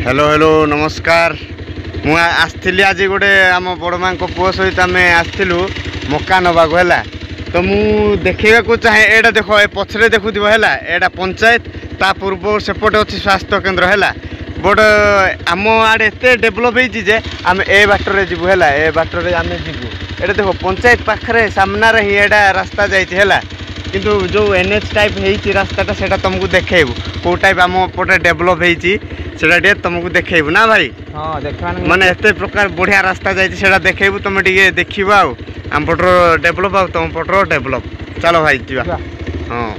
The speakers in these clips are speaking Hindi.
हेलो हेलो नमस्कार। मु आसली आज गोटे आम बड़ माँ पुओ सहित आम आसलु मक्का नवाक है। तो मु देखा चाहे एटा देख पछरे देखु एटा पंचायत ता पूर्व सेपटे अच्छी स्वास्थ्य केन्द्र है। बट आम आड़े एत डेभलप होजे आम ए बाटर जीवु है। ए बाटर आम जीवु एटा देख पंचायत पाखे सामना ही एटा रास्ता जाइए किंतु जो एनएच टाइप होती रास्ताटा से तुमको देखु कौ टाइप आम पटे डेभलप होटा तुमको देखु ना भाई। हाँ देखा माने एत प्रकार बढ़िया रास्ता जाइए देखु तुम टे देखा आम पटर डेभलप तुम पटर डेभलप चलो भाई जी। हाँ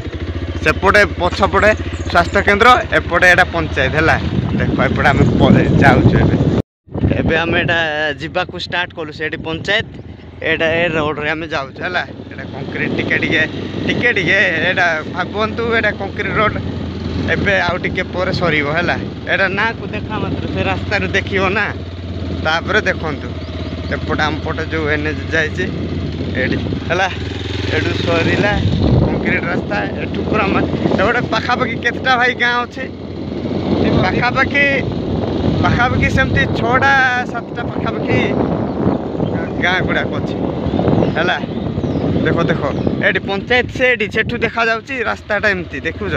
सेपटे पछपटे स्वास्थ्य केन्द्र एपटे एटा पंचायत है। देख एपटे आम जाऊँ आम एटा जावाक स्टार्ट कलु से पंचायत एटा ए रोड रे आम जाऊँ है। कंक्रीट टिके एटा भावतु एटा कंक्रीट रोड एबे आउ टिके पर सरीबो है। एटा ना को देखा मात्र से रास्ता देखियो ना तापर देखंतु एपट आम पटे जो एनएच जाइए एडी है एडू सरीला कंक्रीट रास्ता एठू पूरा गोटे पाखापाखि केतटा भाई गाँव अच्छे पाखापाखि सेमती 6टा 7टा पाखापाखि गाँ गुड़ाक अच्छे है। देखो देखो ये पंचायत से सेठू देखा जाऊँगी रास्ताटा एमती देखुच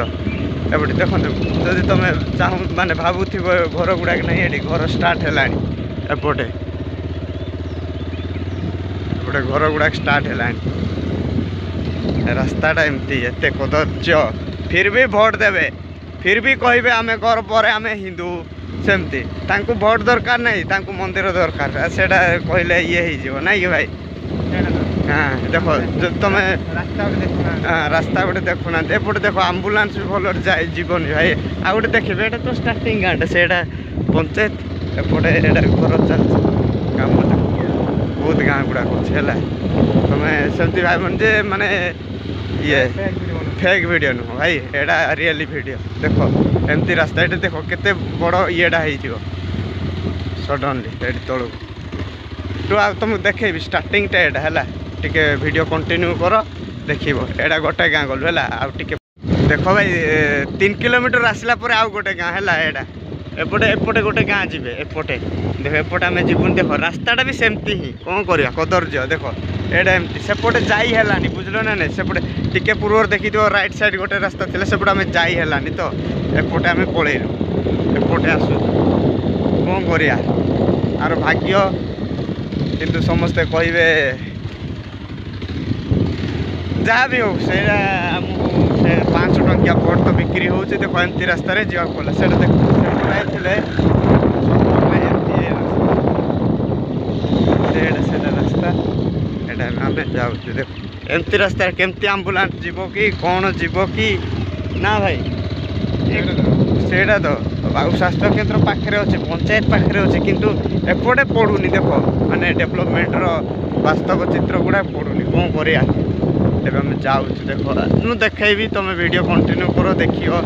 एपटे देखो जदि तुम चाहू माने भावुथ घर गुड़ाक नहीं ये घर स्टार्ट है एपटे घर गुड़ाक स्टार्ट है रास्ताटा एमती एत कदर्य फिर भी भोट देवे फिर भी कहे आम घर पर आम हिंदू सेमती तांकु भोट दरकार नहीं तांकु मंदिर दरकार से कहले ये हो ना ये भाई। हाँ देखो तुम रास्ता गोटे देखुना एपटे देख आम्बुलांस भी भल जाए जीवन भाई आ गए देखिए ये तो स्टार्टिंग गाँटा से पंचायत एपटे घर चल कम बहुत गाँ गुड़ाक अच्छे है। तुम सेमती भाई माने ये फेक वीडियो नुह भाई एटा रियली वीडियो देखो एमती रास्ता ये देखो केते बड़ येटा हो सडनली ये तलू तो आ तुम देखेबी स्टार्टिंग टा एटा है टिके वीडियो कंटिन्यू कर देखो एटा गोटे गाँ गलु है आ देख भाई 3 किलोमीटर आसला पर आउ गोटे गाँ है एटा एपटे एपटे गोटे गाँ जी एपटे देख एपटे आम जीवन देख रास्ताटा भी सेमती ही कौन कर कदर्य देख एटा एमती सेपटे जाई है बुझल ना नहीं सेपटे टिके पूर्व देखी राइट साइड गोटे रास्ता थी सेपटे आम जाई है तो एपटे आम पलैलु एपटे आसु कौन करिया आर भाग्य किंतु समस्ते कहे जहाँ भी हो से 500 टंकिया भोट तो बिक्री हो देखो एमती रास्तार जावाक पड़ा से रास्ता एटा आम जाऊँ देख एमती रास्तार केमती आम्बुलांस जीव कि कौन जीव कि ना भाई सेटा तो स्वास्थ्य केन्द्र पाखे अच्छे पंचायत पाखे अच्छे किंतु एपटे पड़ूनी देख माने डेभलपमेंट वास्तव चित्र गुड़ा पड़ूनी कौन करिया एबे हम जाऊँ देख मु देखी तुम वीडियो कंटिन्यू कर देखियो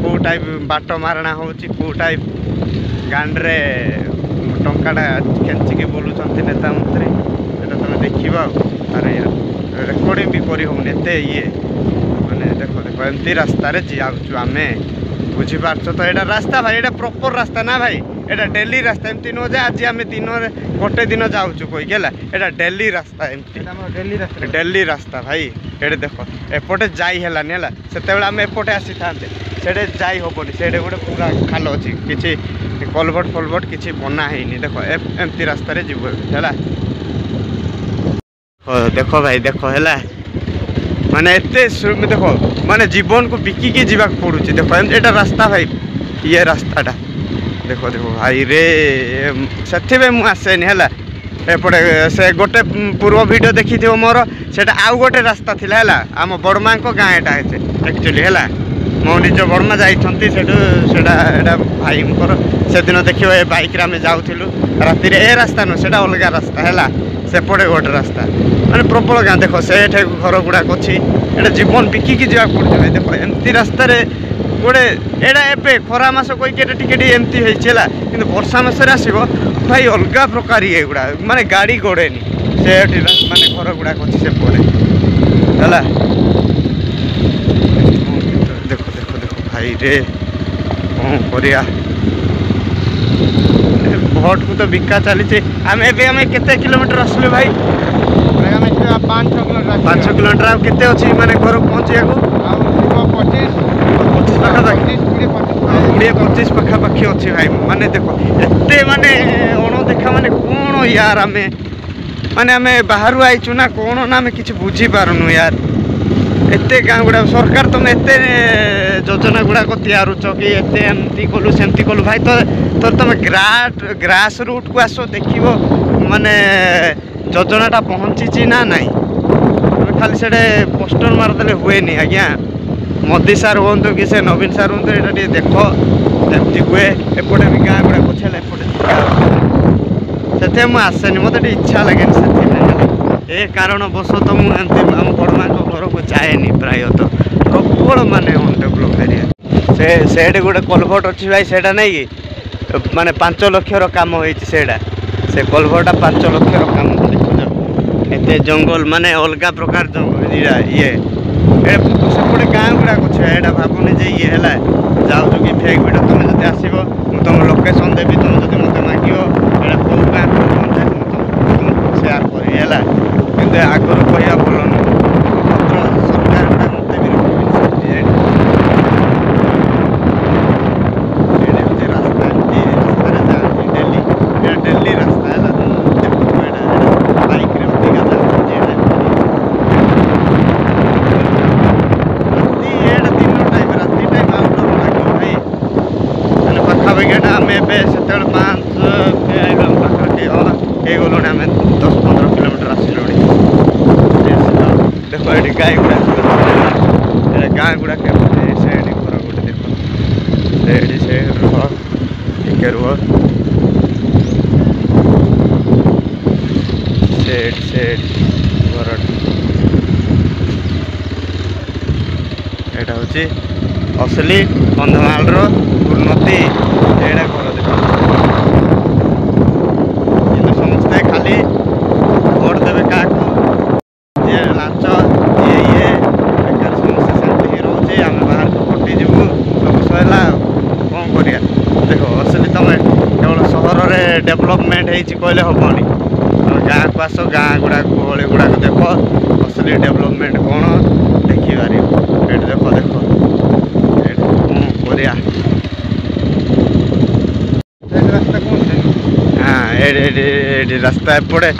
कौ टाइप बाट मारणा हो कौ टाइप गाँड्रे टंकाटा खेचिकी बुलूँ नेता मंत्री तुम देख अरे रेकर्डिंग भी करें एत ये मैंने देख देख एमती रास्तार जाऊँ आम बुझीपार तो यहाँ रास्ता भाई यहाँ प्रॉपर रास्ता ना भाई यहाँ डेली रास्ता एमती नुह आज आम दिन गोटे दिन जाऊँ कहीकि यहाँ डेली रास्ता एमती डेली रास्ता भाई ये देख एपटे जाई है से आम एपटे आसी था से जाई हेनी से गोटे पूरा खाल अच्छी किसी कलभट फलभट किसी बना है देख एमती रास्तार जीव है। देख भाई देख है माने एते देखो माने जीवन को बिकिकी जीवाक पड़ुची देखो एटा रास्ता भाई ये रास्ताटा देखो देखो भाई रे से मुझे है एपटे से गोटे पूर्व वीडियो देखी थी मोर से आउ गोटे रास्ता थिला है आम बड़मा गाँ एटा एक्चुअली है मो निज बड़मा जाटा भाई से दिन देखिए बाइक आम जाऊँ राति ए रास्ता नुह से अलग रास्ता है सेपटे गोटे रास्ता माने प्रबल गाँ देख से घर गुड़ाक अच्छी एटा जीवन बिकिकी जावाक पड़े भाई देख एमती रास्तार गोटे एटा ए खरा मस कहीकि टिके एमती है कि वर्षा मसरे आसो भाई अलग प्रकार ये गुड़ा माने गाड़ी गोड़ेनी से माने घर गुड़ाक अच्छी सेपटे है देखो देखो देखो भाई रे कौन करिया भोट को तो बिका चली आम एम केते किलोमीटर आसलु भाई 5-6 किलोमीटर आ केते अच्छी माने घर पहुँचा 25 पाखापाखि 20-25 पाखापाखि अच्छी भाई माने देखो एते माने अणदेखा माने कौन यार आमे माने आमे बाहर आईचु ना कौन ना आमे किसी बुझी पारुनु यार एते गाँ गुड़ा सरकार तुम एते योजना गुड़ाक तैयारुच कि एते एमती कलु सेमती कलु भाई तो तुम ग्रास रूट को आस देख माने योजनाटा पहुँची ना नाई खाली से पोस्टर मारदे हुए नहीं आज्ञा मोदी सार हूँ कि से नवीन सार हूँ यहाँ देख एमती हुए एपटे भी गाँ गुड़ा छेल एपटे से आसेनि मत इच्छा लगे ए कारण बस तो मुझे आम बड़ माँ घर को जाएनि प्रायतः प्रबल माने अनडेभलप एरिया से गोटे कलभट अच्छी भाई से नहीं कि माने 5 लक्षर काम होता से कलभटा 5 लक्षर काम देखुच एत जंगल माने अलग प्रकार जंगल ये सेपटे गाँ गुड़ाक छे भावुनि जे ये है जाऊँ कि फेक भिडियो तुम जब आसब मुझे तुम लोकेशन देवी तुम जब मत माग कौ गाँ तुमको सेयार कर कि आगर कह भल नुह सरकार गुड़ा मत भी रास्ता डेली रास्ता है बाइक गलुण आम 10-15 किलोमीटर आसिलु देखो ये गाय गुड़ा गाँ गुड़ा घर गोटे देख से रुह टे रुह घर यहाँ हूँ असली कंधमाल उन्नति एड़ा घर देख समस्ते खाली भोट देवे क्या लाच ये बेकार समस्या सेमती रोचे आम बाहर को कटी जीवु सब सहला कौन करिया देख असली तुम केवल सहर में डेभलपमेंट कहले हेनी तुम गाँ को आस गाँ गुड़ाक गली गुड़ाक देख असली डेभलपमेंट कौन देखिपार ये देख देख कौन करिया हाँ रास्ता एपटे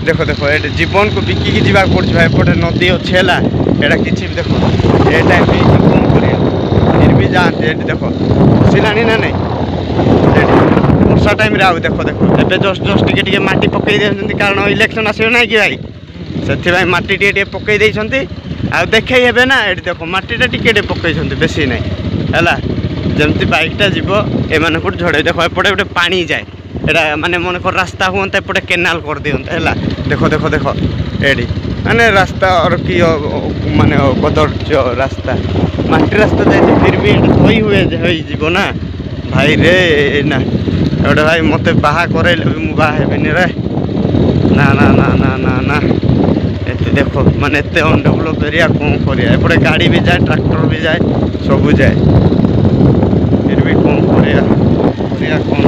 देख देख ये जीवन को बिकिकी जावाक पड़े भाई एपटे नदी अच्छे है यहाँ किसी भी देख ये टाइम कौन कर फिर भी जाते ये देख खसला ना नहीं वर्षा टाइम आउ देख देख ए जस्ट जस्ट टे माटी पकई दे कारण इलेक्शन आस ना कि भाई से माटी टे पकई देते आ देखे हे ना ये देख माटीटा टे पकई बेसी ना है जमती बाइकटा जीव एम झड़े देख एपटे गोटे पानी जाए एटा माने मन को रास्ता हूँ एपटे केनाल कर दिंता है देख देख देख एडी माने रास्ता और कि माने कदर्य रास्ता माटी रास्ता जाए फिर भी थई हुए जीव ना भाई रे ना एटे भाई मत बाहा करैले भी मु बाहा हेबिनी रे ना ना ना ना ना ना एते देखो माने एते अनडेभलप एरिया कौन करिया एपटे गाड़ी भी जाए ट्रैक्टर भी जाए सब जाए फिर भी कौन करिया कौन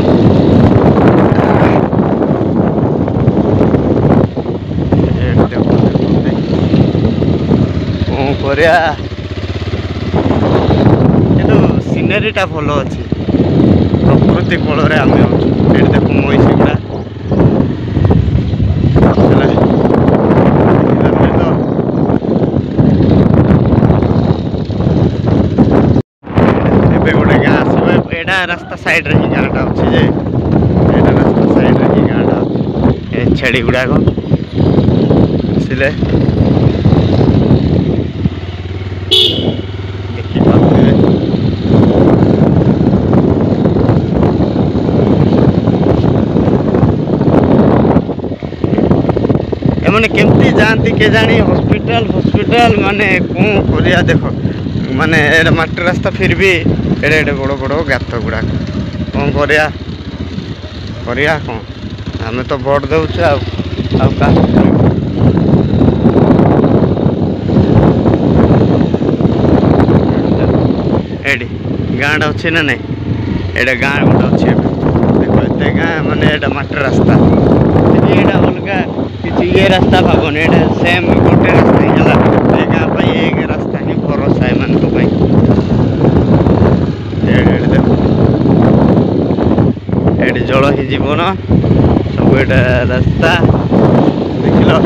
किंतु सीनेरीटा भल अच्छे प्रकृति कोल आम ये देख मईसी गुड़ा गोटे गाँ आसो एटा रास्ता साइड रे ही गाँटा अच्छे जे एटा रास्ता साइड रे ही गाँटा अच्छे छेड़ी गुड़ाक आसिले मैंने केमती जाती के जानी हॉस्पिटल माने कौन करिया देख माने एडे माटी रास्ता फिर भी एडे एडे बड़ बड़ गात गुड़ाक कौन करिया कौन आम तो भोट दौच एडी गाँटा अच्छे ना नहीं एडे गाँ गोटे अच्छे देख एते गाँ माने एटा माटी रास्ता एटा अलगा किसी ये रास्ता भावन एटा सेम गोटे रास्ता ही हला ए गाँ पे एक रास्ता ही भरोसा है मन को भाई एडे देखो एडे जल ही जीवन सब एटा रास्ता देखलो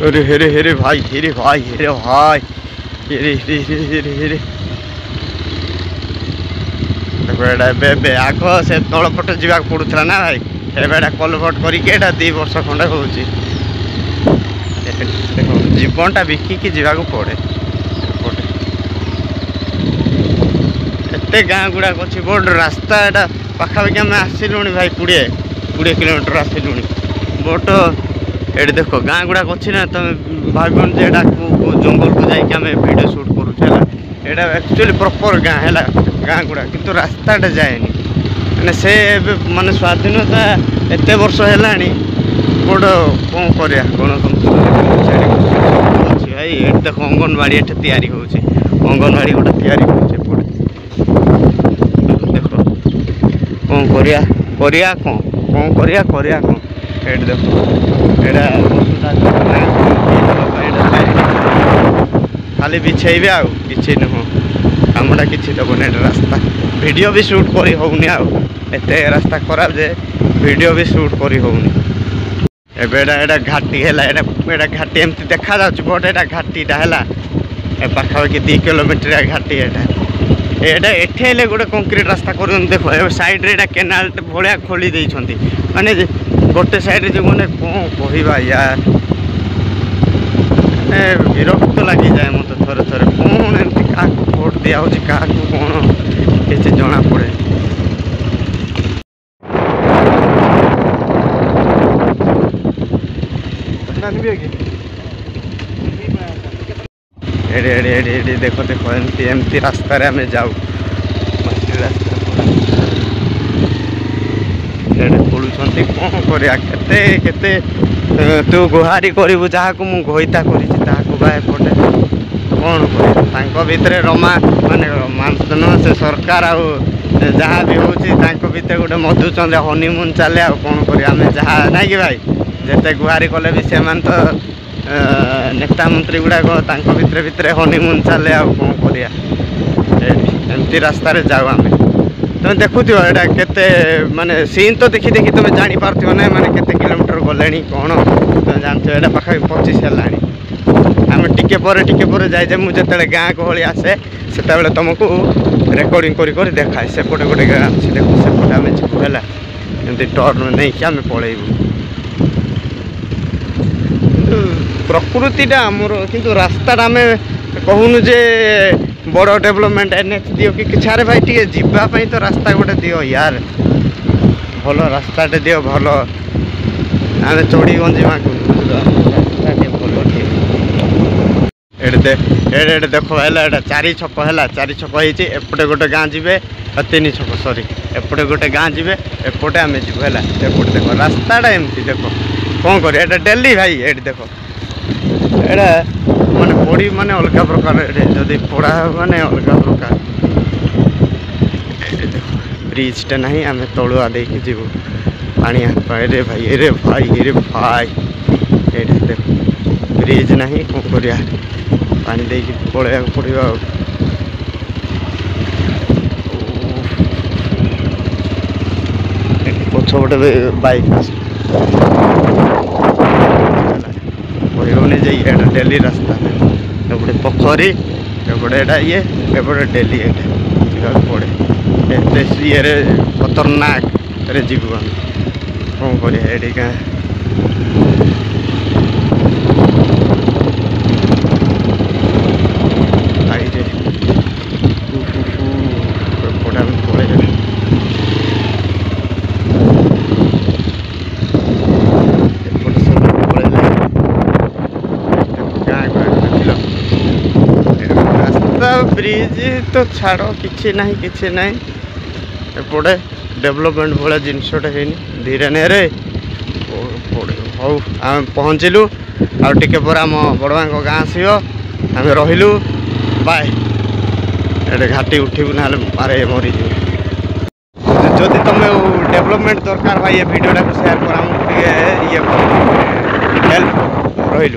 अरे हेरे हेरे भाई हेरे भाई हेरे भाई हेरे हेरे हेरे हेरे हेरे देखो एटा बे आग से तल पट जा पड़ूला ना भाई एटा कलभट करके 2 वर्ष खंडे हो देखो जीवनटा बिकिकी जावाक पड़े एत गाँ गुड़ाक अच्छी बड़ रास्ता एटा पाखापाखि आम आसिलुणी भाई 20 किलोमीटर आसिलुणी बट ये देखो गाँ गुड़ाक अच्छी ना तुम भावन जे जंगल को जाकि आम वीडियो शूट करूँ एटा एक्चुअली प्रॉपर गाँ है गाँ गुड़ा किंतु रास्ताटा जाएनि मैंने से माने स्वाधीनता एत वर्ष है बड़ कौन कर गणतंत्र अच्छी भाई ये देखो अंगनवाड़ी एट तैयारी होची अंगनवाड़ी गोटे तैयारी होचे देखो कौन करिया कौन करिया कौन ये देखो एटा खाली बिछेबे आ कि नुह कमटा कि देवन रास्ता वीडियो भी शूट करी होनी आत रास्ता खराब जे वीडियो भी शूट करी होनी एटा घाटी है घाटी एमती देखा जाऊँ बट एटा घाटीटा है पाखापाखि 2 किलोमीटर घाटी एटा एठे गोटे कंक्रीट रास्ता कर देखो साइड रे केनाल भाया खोली देइछंती माने गोटे साइड जो मैंने कौन कहवा यार विरक्त लगी जाए मत थरे थरे कौन एमती क्या भोट दिया क्या कौन किसी जना पड़े एडे देखो देखो एमती एमती रास्ता रे हमें जाऊ मस्ती रास्ता पड़ुंट कौन करते तू गुहारी करू जहाँ को मुझे घईता करपटे कौन कर भितर रमा माने रोमांस से सरकार आउ जहाँ भी होती गोटे मधुचंद हनीमून चले आ कौन करें जहाँ ना कि भाई जिते गुहारी कले भी से तो नेता मंत्री गुड़ाक भितर हनीमून चले आ कौन करमती रास्ता जाऊ आम तुम देखुथ एटा केते माने सीन तो देखी देखी तुम जानी पारथिव ना माने केते किलोमीटर गलेनी कौन तुम जानते एटा पाखा 25 हेलानी आम टिके पर जाए मुझे गाँ गहली आसे से तुमको रेकर्डिंग कर देखाए सेपटे गोटे गाँ अच्छी देखो सेपटे आम जीव है एमती टर्न नहीं कि आम पलैबू प्रकृतिटा आमर किंतु रास्ताटा आम कहूनु जे बड़ डेवलपमेंट एनएच दियो कि किछारे भाई टे जीवाई तो रास्ता गोटे दियो यार भल रास्ताटे दियो भल आम चढ़ी गंजीमा एडे देखो है 4 छक है 4 छक होती एपटे गोटे गाँ जीवे 3 छक सॉरी एपटे गोटे गाँ जीवे एपटे आम जीव है एपटे देखो रास्ताटा एमती देखो कौन कर डेली भाई ये देखो एटा माने पड़ी माने अलग प्रकार जदि पड़ा माने अलग प्रकार ब्रिजटा नहीं आम तलुआ देकी जीव पानी रे भाई ये देख ब्रिज नहीं कौन करिया पानी देकी पलैया पड़ो पछपटे बाइक कहनी जे ये डेली रास्ता एपटे पोखरी एपटे एटा ये एपटे डेली एटा पड़े ये खतरनाक रे जीव कौन कर गाँ ब्रिज तो छाड़ किसी ना एपटे डेवलपमेंट भाया जिनसटा है धीरे नेरे हौ आम पहुँचलु आम बड़वा गाँ आसो आम रही बाय। एटे घाटी उठू ना मारे मरीजी जदि तुम डेवलपमेंट दरकार भाई ये वीडियोटा को शेयर कर आमको ये हेल्प रही